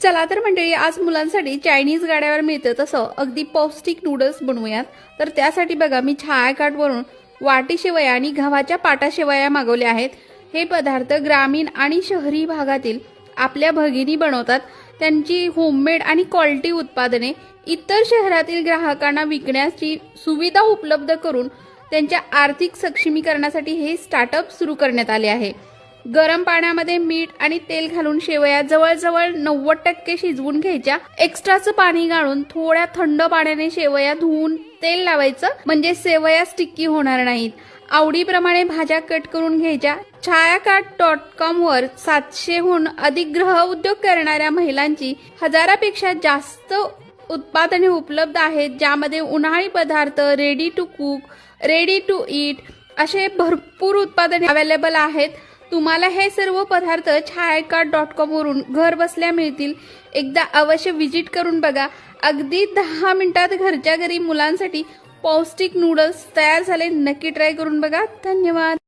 चला तर मंडळी, आज मुलांसाठी चायनीज गाड्यावर मिळतं तसं अगदी पौष्टिक नूडल्स बनवूयात। तर त्यासाठी बघा, मी छायाकार्टवरून वाटी शेवया आणि गव्हाच्या पाटा शेवया मागवल्या आहेत। हे पदार्थ ग्रामीण आणि शहरी भागातील आपल्या भगिनी बनवतात। त्यांची होममेड आणि क्वालिटी उत्पादने इतर शहरातील ग्राहकांना विकण्याची सुविधा उपलब्ध करून त्यांच्या आर्थिक सक्षमीकरणासाठी हे स्टार्टअप सुरू करण्यात आले आहे। गरम पाण्यामध्ये मीठ आणि तेल घालून शेवया जवळजवळ 90% शिजवून घ्यायच्या। एक्स्ट्राचं पाणी गाळून थोड्या थंड पाण्याने शेवया धुवून तेल लावायचं, म्हणजे शेवया स्टिकी होणार नाहीत। आवडीप्रमाणे भाज्या कट करून घ्यायच्या। छायाकार्ट.com वर 700हून अधिक गृह उद्योग करणाऱ्या महिलांची हजारापेक्षा जास्त उत्पादने उपलब्ध आहेत, ज्यामध्ये उन्हाळी पदार्थ, ready to cook, ready to eat असे भरपूर उत्पादने अवेलेबल आहेत। तुम्हाला हे सर्व पदार्थ छायाकार्ट.com वरून घर बसल्या मिळतील। एकदा अवश्य विजिट करून बघा। अगदी 10 मिनिटात घरच्या घरी मुलांसाठी पौष्टिक नूडल्स तयार झाले। नक्की ट्राय करून बघा। धन्यवाद।